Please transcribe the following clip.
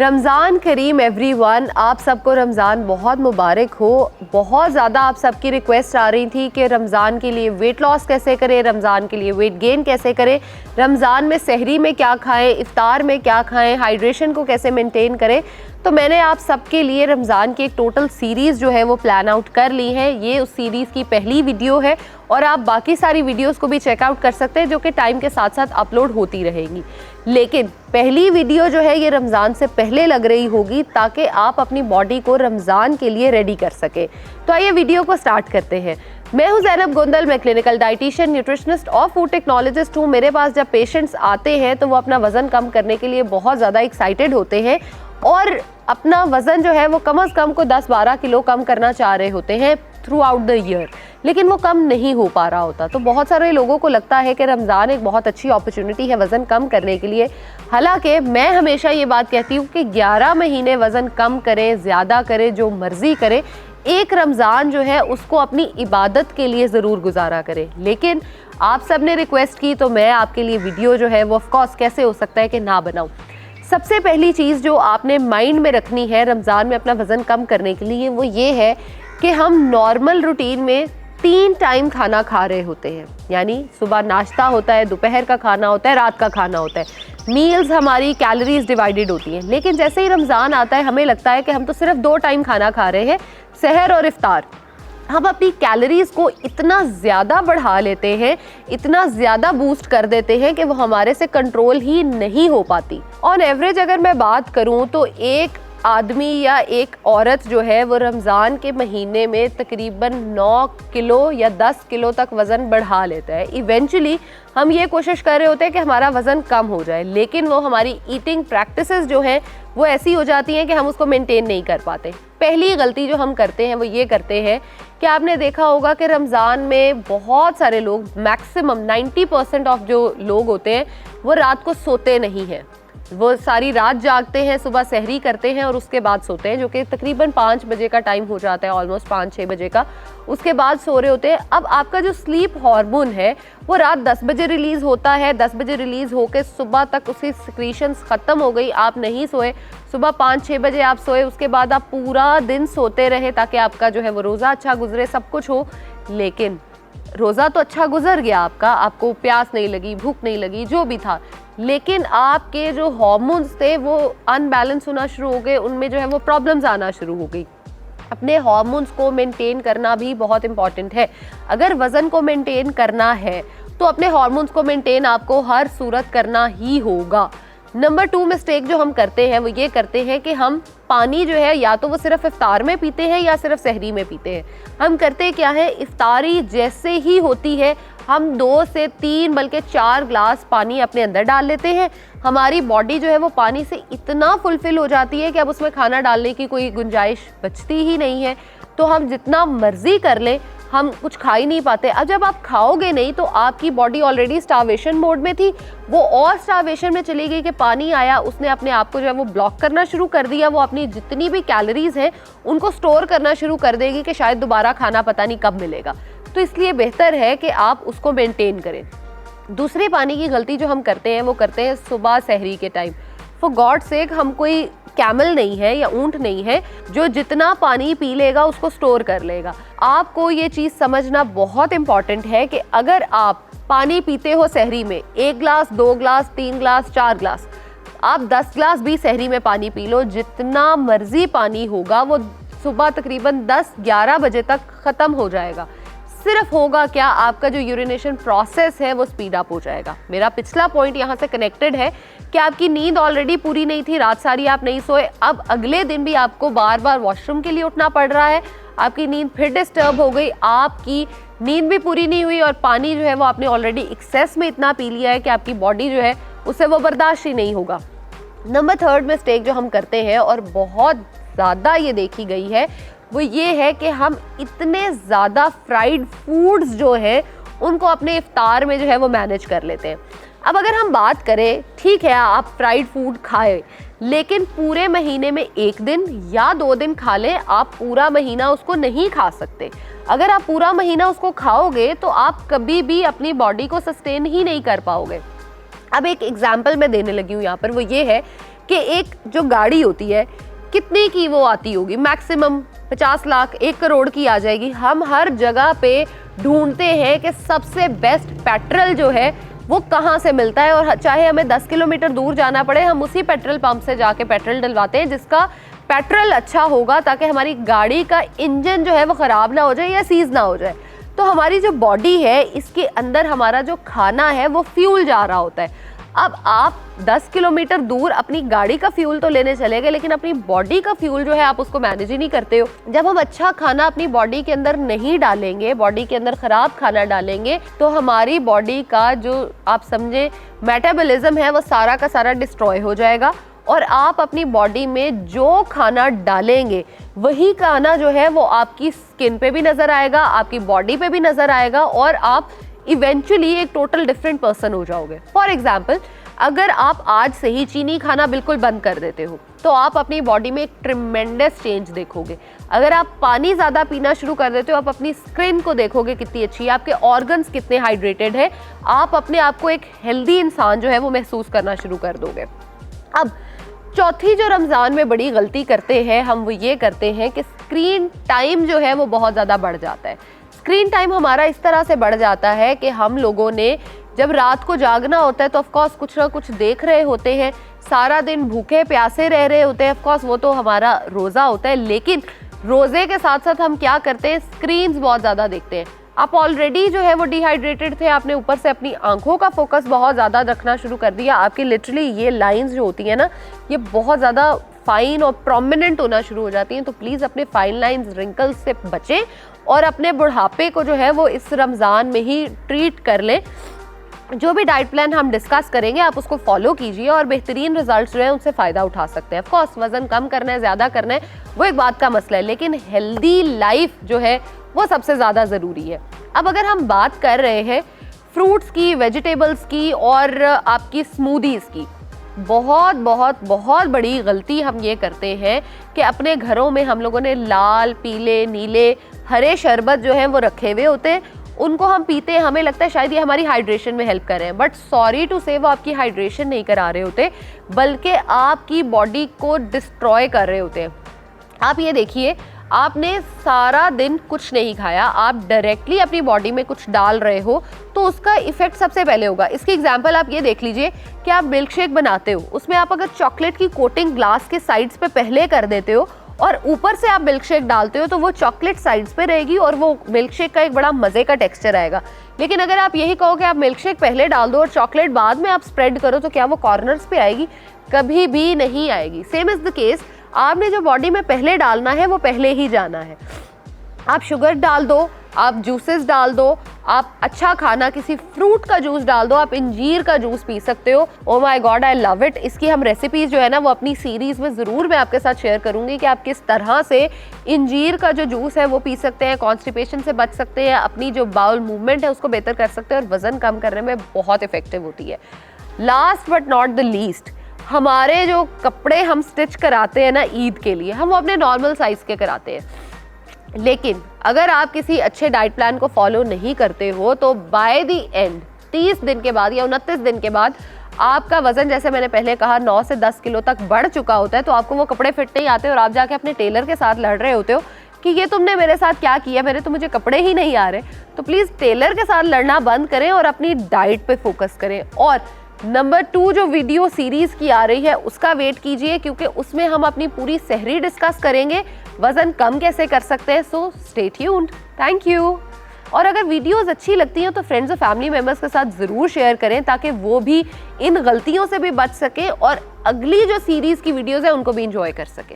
रमज़ान करीम everyone, आप सबको रमज़ान बहुत मुबारक हो। बहुत ज़्यादा आप सबकी रिक्वेस्ट आ रही थी कि रमज़ान के लिए वेट लॉस कैसे करें, रमज़ान के लिए वेट गेन कैसे करें, रमज़ान में सहरी में क्या खाएं, इफ्तार में क्या खाएं, हाइड्रेशन को कैसे मेंटेन करें। तो मैंने आप सबके लिए रमज़ान की एक टोटल सीरीज़ जो है वो प्लान आउट कर ली है। ये उस सीरीज़ की पहली वीडियो है और आप बाकी सारी वीडियोस को भी चेकआउट कर सकते हैं जो कि टाइम के साथ साथ अपलोड होती रहेंगी। लेकिन पहली वीडियो जो है ये रमज़ान से पहले लग रही होगी ताकि आप अपनी बॉडी को रमज़ान के लिए रेडी कर सके। तो आइए वीडियो को स्टार्ट करते हैं। मैं हूं ज़ैनब गोंदल, मैं क्लिनिकल डाइटिशियन, न्यूट्रिशनिस्ट और फूड टेक्नोलॉजिस्ट हूं। मेरे पास जब पेशेंट्स आते हैं तो वो अपना वज़न कम करने के लिए बहुत ज़्यादा एक्साइटेड होते हैं और अपना वज़न जो है वो कम से कम को 10-12 किलो कम करना चाह रहे होते हैं थ्रू आउट द ईयर, लेकिन वो कम नहीं हो पा रहा होता। तो बहुत सारे लोगों को लगता है कि रमज़ान एक बहुत अच्छी अपॉर्चुनिटी है वज़न कम करने के लिए। हालांकि मैं हमेशा ये बात कहती हूँ कि 11 महीने वज़न कम करें, ज़्यादा करें, जो मर्ज़ी करें, एक रमज़ान जो है उसको अपनी इबादत के लिए ज़रूर गुजारा करें। लेकिन आप सब ने रिक्वेस्ट की तो मैं आपके लिए वीडियो जो है वो ऑफकोर्स कैसे हो सकता है कि ना बनाऊँ। सबसे पहली चीज़ जो आपने माइंड में रखनी है रमज़ान में अपना वज़न कम करने के लिए वो ये है कि हम नॉर्मल रूटीन में 3 टाइम खाना खा रहे होते हैं। यानी सुबह नाश्ता होता है, दोपहर का खाना होता है, रात का खाना होता है। मील्स हमारी कैलोरीज डिवाइडेड होती हैं। लेकिन जैसे ही रमज़ान आता है हमें लगता है कि हम तो सिर्फ 2 टाइम खाना खा रहे हैं, सहर और इफ्तार। हम अपनी कैलोरीज को इतना ज़्यादा बढ़ा लेते हैं, इतना ज़्यादा बूस्ट कर देते हैं कि वो हमारे से कंट्रोल ही नहीं हो पाती। ऑन एवरेज अगर मैं बात करूं तो एक आदमी या एक औरत जो है वो रमज़ान के महीने में तकरीबन 9 किलो या 10 किलो तक वज़न बढ़ा लेता है। इवेंचुअली हम ये कोशिश कर रहे होते हैं कि हमारा वज़न कम हो जाए, लेकिन वो हमारी ईटिंग प्रैक्टिसेस जो हैं वो ऐसी हो जाती हैं कि हम उसको मेंटेन नहीं कर पाते। पहली गलती जो हम करते हैं वो ये करते हैं कि आपने देखा होगा कि रमज़ान में बहुत सारे लोग, मैक्सिमम 90% ऑफ जो लोग होते हैं वो रात को सोते नहीं हैं। वो सारी रात जागते हैं, सुबह सहरी करते हैं और उसके बाद सोते हैं, जो कि तकरीबन 5 बजे का टाइम हो जाता है, ऑलमोस्ट 5-6 बजे का। उसके बाद सो रहे होते हैं। अब आपका जो स्लीप हार्मोन है वो रात 10 बजे रिलीज़ होता है। 10 बजे रिलीज़ होकर सुबह तक उसकी सिक्रीशंस ख़त्म हो गई, आप नहीं सोए, सुबह 5-6 बजे आप सोए, उसके बाद आप पूरा दिन सोते रहे ताकि आपका जो है वो रोज़ा अच्छा गुजरे, सब कुछ हो। लेकिन रोज़ा तो अच्छा गुजर गया आपका, आपको प्यास नहीं लगी, भूख नहीं लगी, जो भी था, लेकिन आपके जो हार्मोन्स थे वो अनबैलेंस होना शुरू हो गए, उनमें जो है वो प्रॉब्लम्स आना शुरू हो गई। अपने हार्मोन्स को मेंटेन करना भी बहुत इंपॉर्टेंट है। अगर वज़न को मेंटेन करना है तो अपने हार्मोन्स को मेंटेन आपको हर सूरत करना ही होगा। नंबर 2 मिस्टेक जो हम करते हैं वो ये करते हैं कि हम पानी जो है या तो वो सिर्फ इफ्तार में पीते हैं या सिर्फ सहरी में पीते हैं। हम करते क्या है, इफ्तारी जैसे ही होती है हम 2 से 3 बल्कि 4 ग्लास पानी अपने अंदर डाल लेते हैं। हमारी बॉडी जो है वो पानी से इतना फुलफिल हो जाती है कि अब उसमें खाना डालने की कोई गुंजाइश बचती ही नहीं है। तो हम जितना मर्जी कर लें हम कुछ खा ही नहीं पाते। अब जब आप खाओगे नहीं तो आपकी बॉडी ऑलरेडी स्टार्वेशन मोड में थी, वो और स्टार्वेशन में चली गई कि पानी आया, उसने अपने आप को जो है वो ब्लॉक करना शुरू कर दिया। वो अपनी जितनी भी कैलोरीज हैं उनको स्टोर करना शुरू कर देगी कि शायद दोबारा खाना पता नहीं कब मिलेगा। तो इसलिए बेहतर है कि आप उसको मेंटेन करें। दूसरी पानी की गलती जो हम करते हैं वो करते हैं सुबह सहरी के टाइम। फॉर गॉड सेक, हम कोई कैमल नहीं है या ऊंट नहीं है जो जितना पानी पी लेगा उसको स्टोर कर लेगा। आपको ये चीज़ समझना बहुत इंपॉर्टेंट है कि अगर आप पानी पीते हो सहरी में 1 ग्लास, 2 ग्लास, 3 ग्लास, 4 ग्लास, आप 10 ग्लास भी सहरी में पानी पी लो, जितना मर्जी पानी होगा वो सुबह तकरीबन 10-11 बजे तक ख़त्म हो जाएगा। सिर्फ होगा क्या, आपका जो यूरिनेशन प्रोसेस है वो स्पीड अप हो जाएगा। मेरा पिछला पॉइंट यहाँ से कनेक्टेड है कि आपकी नींद ऑलरेडी पूरी नहीं थी, रात सारी आप नहीं सोए, अब अगले दिन भी आपको बार बार वॉशरूम के लिए उठना पड़ रहा है, आपकी नींद फिर डिस्टर्ब हो गई, आपकी नींद भी पूरी नहीं हुई और पानी जो है वो आपने ऑलरेडी एक्सेस में इतना पी लिया है कि आपकी बॉडी जो है उससे वो बर्दाश्त ही नहीं होगा। नंबर 3 मिस्टेक जो हम करते हैं और बहुत ज़्यादा ये देखी गई है वो ये है कि हम इतने ज़्यादा फ्राइड फूड्स जो हैं उनको अपने इफ्तार में जो है वो मैनेज कर लेते हैं। अब अगर हम बात करें, ठीक है आप फ्राइड फूड खाएं, लेकिन पूरे महीने में 1 दिन या 2 दिन खा लें, आप पूरा महीना उसको नहीं खा सकते। अगर आप पूरा महीना उसको खाओगे तो आप कभी भी अपनी बॉडी को सस्टेन ही नहीं कर पाओगे। अब एक एग्जाम्पल मैं देने लगी हूँ यहाँ पर, वो ये है कि एक जो गाड़ी होती है कितने की वो आती होगी, मैक्सिमम 50 लाख 1 करोड़ की आ जाएगी। हम हर जगह पे ढूंढते हैं कि सबसे बेस्ट पेट्रोल जो है वो कहाँ से मिलता है, और चाहे हमें 10 किलोमीटर दूर जाना पड़े हम उसी पेट्रोल पंप से जाके पेट्रोल डलवाते हैं जिसका पेट्रोल अच्छा होगा, ताकि हमारी गाड़ी का इंजन जो है वो ख़राब ना हो जाए या सीज ना हो जाए। तो हमारी जो बॉडी है इसके अंदर हमारा जो खाना है वो फ्यूल जा रहा होता है। अब आप 10 किलोमीटर दूर अपनी गाड़ी का फ्यूल तो लेने चले गए, लेकिन अपनी बॉडी का फ्यूल जो है आप उसको मैनेज ही नहीं करते हो। जब हम अच्छा खाना अपनी बॉडी के अंदर नहीं डालेंगे, बॉडी के अंदर खराब खाना डालेंगे, तो हमारी बॉडी का जो आप समझे मेटाबॉलिज्म है वो सारा का सारा डिस्ट्रॉय हो जाएगा, और आप अपनी बॉडी में जो खाना डालेंगे वही खाना जो है वो आपकी स्किन पे भी नजर आएगा, आपकी बॉडी पे भी नजर आएगा, और आप इवेंचुअली एक टोटल डिफरेंट पर्सन हो जाओगे। फॉर एग्जाम्पल, अगर आप आज से ही चीनी खाना बिल्कुल बंद कर देते हो तो आप अपनी बॉडी में एक ट्रिमेंडस चेंज देखोगे। अगर आप पानी ज़्यादा पीना शुरू कर देते हो, आप अपनी स्किन को देखोगे कितनी अच्छी है, आपके ऑर्गन्स कितने हाइड्रेटेड है, आप अपने आप को एक हेल्दी इंसान जो है वो महसूस करना शुरू कर दोगे। अब चौथी जो रमज़ान में बड़ी गलती करते हैं हम, वो ये करते हैं कि स्क्रीन टाइम जो है वो बहुत ज़्यादा बढ़ जाता है। स्क्रीन टाइम हमारा इस तरह से बढ़ जाता है कि हम लोगों ने जब रात को जागना होता है तो ऑफकोर्स कुछ ना कुछ देख रहे होते हैं, सारा दिन भूखे प्यासे रह रहे होते हैं, ऑफकोर्स वो तो हमारा रोज़ा होता है, लेकिन रोज़े के साथ साथ हम क्या करते हैं, स्क्रीन्स बहुत ज़्यादा देखते हैं। आप ऑलरेडी जो है वो डिहाइड्रेटेड थे, आपने ऊपर से अपनी आंखों का फोकस बहुत ज़्यादा रखना शुरू कर दिया, आपकी लिटरली ये लाइंस जो होती है ना ये बहुत ज़्यादा फाइन और प्रोमिनेंट होना शुरू हो जाती हैं। तो प्लीज़ अपने फाइन लाइंस रिंकल्स से बचें और अपने बुढ़ापे को जो है वो इस रमज़ान में ही ट्रीट कर लें। जो भी डाइट प्लान हम डिस्कस करेंगे आप उसको फॉलो कीजिए और बेहतरीन रिजल्ट्स जो है उनसे फ़ायदा उठा सकते हैं। ऑफकोर्स वज़न कम करना है, ज़्यादा करना है, वो एक बात का मसला है, लेकिन हेल्दी लाइफ जो है वो सबसे ज़्यादा ज़रूरी है। अब अगर हम बात कर रहे हैं फ्रूट्स की, वेजिटेबल्स की और आपकी स्मूदीज़ की, बहुत बहुत बहुत बड़ी गलती हम ये करते हैं कि अपने घरों में हम लोगों ने लाल, पीले, नीले, हरे शरबत जो हैं वो रखे हुए होते हैं, उनको हम पीते हैं, हमें लगता है शायद ये हमारी हाइड्रेशन में हेल्प कर रहे हैं, बट सॉरी टू से वो आपकी हाइड्रेशन नहीं करा रहे होते, बल्कि आपकी बॉडी को डिस्ट्रॉय कर रहे होते हैं। आप ये देखिए, आपने सारा दिन कुछ नहीं खाया, आप डायरेक्टली अपनी बॉडी में कुछ डाल रहे हो तो उसका इफेक्ट सबसे पहले होगा। इसकी एग्जांपल आप ये देख लीजिए कि आप मिल्क शेक बनाते हो, उसमें आप अगर चॉकलेट की कोटिंग ग्लास के साइड्स पे पहले कर देते हो और ऊपर से आप मिल्क शेक डालते हो तो वो चॉकलेट साइड्स पे रहेगी और वो मिल्क शेक का एक बड़ा मज़े का टेक्सचर आएगा। लेकिन अगर आप यही कहो कि आप मिल्क शेक पहले डाल दो और चॉकलेट बाद में आप स्प्रेड करो, तो क्या वो कॉर्नर्स पे आएगी? कभी भी नहीं आएगी। सेम इज़ द केस, आपने जो बॉडी में पहले डालना है वो पहले ही जाना है। आप शुगर डाल दो, आप जूसेस डाल दो, आप अच्छा खाना किसी फ्रूट का जूस डाल दो, आप इंजीर का जूस पी सकते हो। Oh my God, I love it. इसकी हम रेसिपीज जो है ना वो अपनी सीरीज़ में ज़रूर मैं आपके साथ शेयर करूंगी कि आप किस तरह से इंजीर का जो जूस है वो पी सकते हैं, कॉन्स्टिपेशन से बच सकते हैं, अपनी जो बाउल मूवमेंट है उसको बेहतर कर सकते हैं और वज़न कम करने में बहुत इफेक्टिव होती है। Last but not the least, हमारे जो कपड़े हम स्टिच कराते हैं ना ईद के लिए, हम वो अपने नॉर्मल साइज़ के कराते हैं, लेकिन अगर आप किसी अच्छे डाइट प्लान को फॉलो नहीं करते हो तो बाय द एंड 30 दिन के बाद या 29 दिन के बाद आपका वज़न, जैसे मैंने पहले कहा, 9 से 10 किलो तक बढ़ चुका होता है। तो आपको वो कपड़े फिट नहीं आते और आप जाके अपने टेलर के साथ लड़ रहे होते हो कि ये तुमने मेरे साथ क्या किया, मेरे तो मुझे कपड़े ही नहीं आ रहे। तो प्लीज़ टेलर के साथ लड़ना बंद करें और अपनी डाइट पे फोकस करें। और नंबर 2 जो वीडियो सीरीज़ की आ रही है उसका वेट कीजिए, क्योंकि उसमें हम अपनी पूरी सहरी डिस्कस करेंगे, वज़न कम कैसे कर सकते हैं। So stay tuned. Thank you. और अगर वीडियोस अच्छी लगती हैं तो फ्रेंड्स और फैमिली मेम्बर्स के साथ ज़रूर शेयर करें ताकि वो भी इन गलतियों से भी बच सके और अगली जो सीरीज़ की वीडियोज़ है उनको भी इंजॉय कर सके।